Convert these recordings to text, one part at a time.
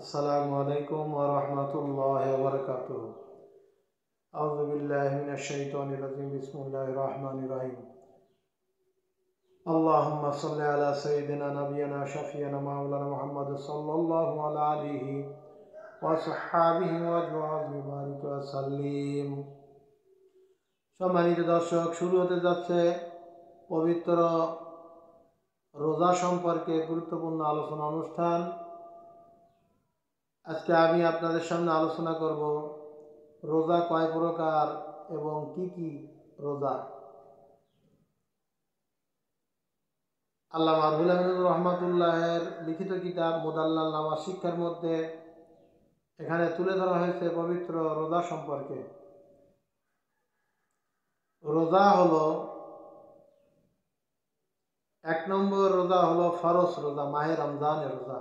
अस्सलामु अलैकुम व रहमतुल्लाहि व बरकातुहू। औज़ु बिल्लाहि मिनश शैतानिर रजीम। बिस्मिल्लाहिर रहमानिर रहीम। अल्लाहुम्मा सल्लि अला सय्यिदिना नबियना शफीना मौलाना मुहम्मद सल्लल्लाहु अलैहि व सहाबिहि व अज़वाजिहि बारिक व सल्लिम। সম্মানিত দর্শক, শুরু হতে যাচ্ছে পবিত্র রোজা সম্পর্কে গুরুত্বপূর্ণ আলোচনা অনুষ্ঠান। আজকে আমি আপনাদের সামনে আলোচনা করব রোজা কয় প্রকার এবং কি কি রোজা। আল্লামা রুহুল আমিন রহমাতুল্লাহের লিখিত কিতাব মুদাল্লাল নামাজ শিক্ষার মধ্যে এখানে তুলে ধরা হয়েছে পবিত্র রোজা সম্পর্কে। রোজা হলো, এক নম্বর রোজা হলো ফরজ রোজা, মাহে রমজানের রোজা।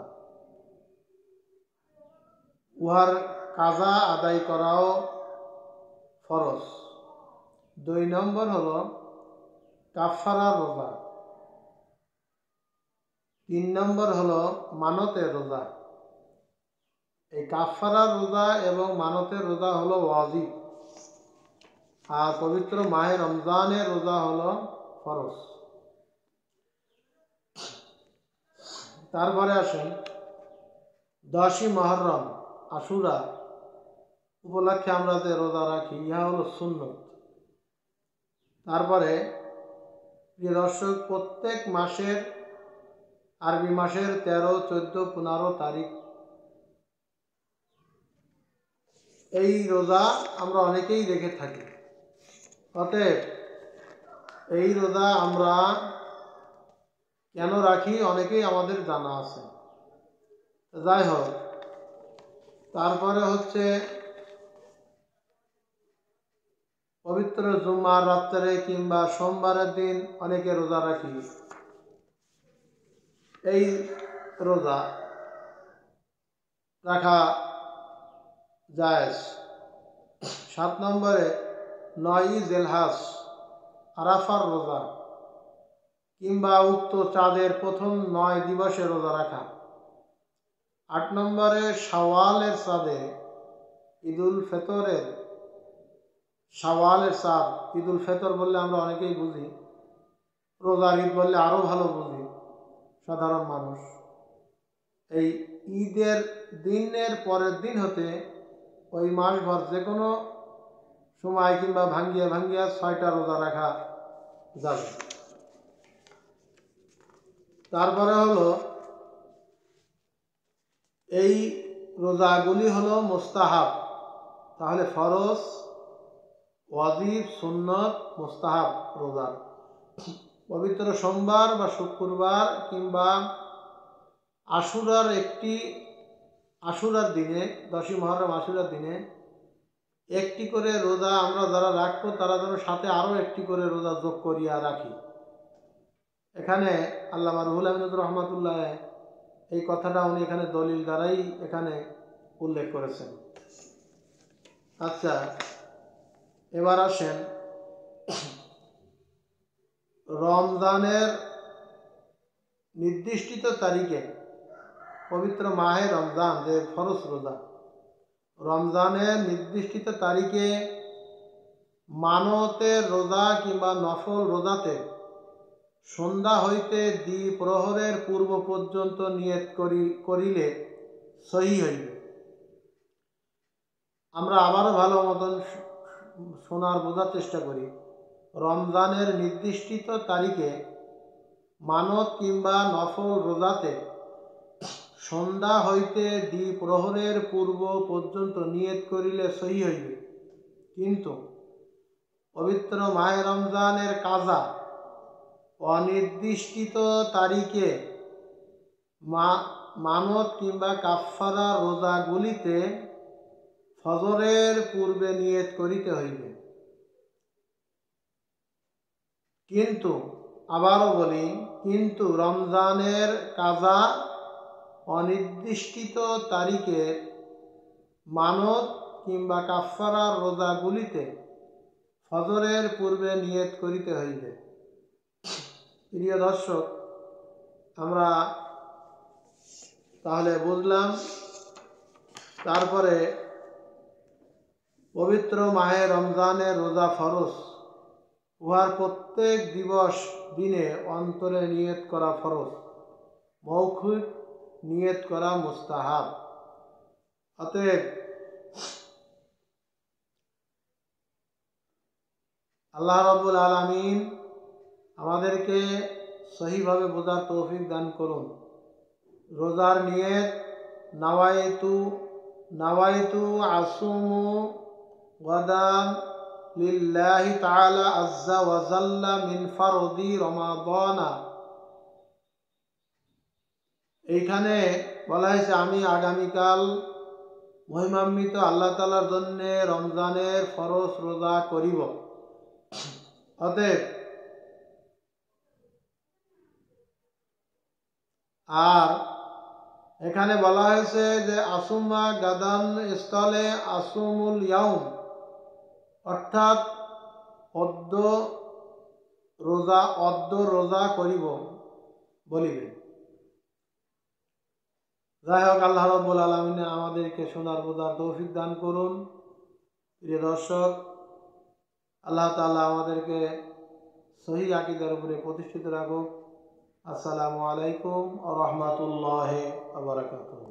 উহার কাজা আদায় করাও ফরজ। ২ নম্বর হলো কাফারার রোজা। ৩ নম্বর হলো মানতের রোজা। এই কাফারার রোজা এবং মানতের রোজা হলো ওয়াজিব, আর পবিত্র মাহে রমজানের রোজা হলো ফরজ। তারপরে আসেন 10ই মুহররম আশুরা উপলক্ষে আমরা যে রোজা রাখি, ইহা হলো সুন্নত। তারপরে প্রিয় দর্শক, প্রত্যেক মাসের আরবি মাসের 13, 14, 15 তারিখ এই রোজা আমরা অনেকেই রেখে থাকি। অতএব এই রোজা আমরা কেন রাখি অনেকেই আমাদের জানা আছে। যাই হোক, তারপরে হচ্ছে পবিত্র জুমার রাত্রে কিংবা সোমবারের দিন অনেকে রোজা রাখি। এই রোজা রাখা জায়েজ। 7 নম্বরে 9ই জিলহজ আরাফার রোজা কিংবা উক্ত চাঁদের প্রথম 9 দিবসে রোজা রাখা। 8 নম্বরে শাওয়ালের চাঁদে ঈদুল ফিতরের, শাওয়ালের চাঁদ, ঈদুল ফিতর বললে আমরা অনেকেই বুঝি, রোজার ঈদ বললে আরও ভালো বুঝি সাধারণ মানুষ। এই ঈদের দিনের পরের দিন হতে ওই মাসভর যে কোনো সময় কিংবা ভাঙ্গিয়া 6টা রোজা রাখা যাবে। তারপরে হলো এই রোজাগুলি হলো মুস্তাহাব। তাহলে ফরজ, ওয়াজিব, সুন্নত, মুস্তাহাব রোজা। পবিত্র সোমবার বা শুক্রবার কিংবা আশুরার দিনে, 10ই মুহররম আশুরার দিনে একটি করে রোজা আমরা যারা রাখবো তারা যেন সাথে আরও একটি করে রোজা যোগ করিয়া রাখি। এখানে আল্লামা রুহুল আমিন রহমাতুল্লাহ এই কথাটা উনি এখানে দলিল দ্বারাই এখানে উল্লেখ করেছেন। আচ্ছা, এবার আসেন রমজানের নির্দিষ্ট তারিখে, পবিত্র মাহে রমজান যে ফরজ রোজা, রমজানের নির্দিষ্ট তারিখে মানতের রোজা কিংবা নফল রোজাতে সন্ধ্যা হইতে দ্বিপ্রহরের পূর্ব পর্যন্ত নিয়ত করিলে সহি হইবে। আমরা আবারও ভালো মতন শোনার বোঝার চেষ্টা করি। রমজানের নির্দিষ্ট তারিখে মানত কিংবা নফল রোজাতে সন্ধ্যা হইতে দ্বিপ্রহরের পূর্ব পর্যন্ত নিয়ত করিলে সহি হইবে। কিন্তু পবিত্র মাহে রমজানের কাজা অনির্দিষ্ট তারিখে মানত কিংবা কাফারা রোজাগুলিতে ফজরের পূর্বে নিয়ত করিতে হইবে। কিন্তু আবারও বলি, কিন্তু রমজানের কাজা অনির্দিষ্ট তারিখের মানত কিংবা কাফারা রোজাগুলিতে ফজরের পূর্বে নিয়ত করিতে হইবে। প্রিয় দর্শক, আমরা তাহলে বুঝলাম তারপরে পবিত্র মাহে রমজানের রোজা ফরজ, উহার প্রত্যেক দিবস দিনে অন্তরে নিয়ত করা ফরজ, মৌখিক নিয়ত করা মুস্তাহাব। অতএব আল্লাহ রাব্বুল আলামিন আমাদেরকে সহিভাবে বোঝার তৌফিক দান করুন। রোজার নিয়ত নাওয়াইতু আসুমু গাদান লিল্লাহি তাআলা আজ্জা ওয়া জাল্লা মিন ফারদি রমাদানা। এইখানে বলা হয়েছে আমি আগামীকাল মহিমান্বিত আল্লাহ তাআলার জন্য রমজানের ফরজ রোজা করিব। অতএব আর এখানে বলা হয়েছে যে আসুমা গাদান স্থলে আসুমুল ইয়াউম, অর্থাৎ অদ্য রোজা করিব বলিবে। যাই হোক, আল্লাহ রাব্বুল আলামিন আমাদেরকে শোনার বোঝার তৌফিক দান করুন। প্রিয় দর্শক, আল্লাহ তাআলা আমাদেরকে সহিহ আকীদার উপরে প্রতিষ্ঠিত রাখুক। আসসালামু আলাইকুম ওয়া রাহমাতুল্লাহি ওয়া বারাকাতুহু।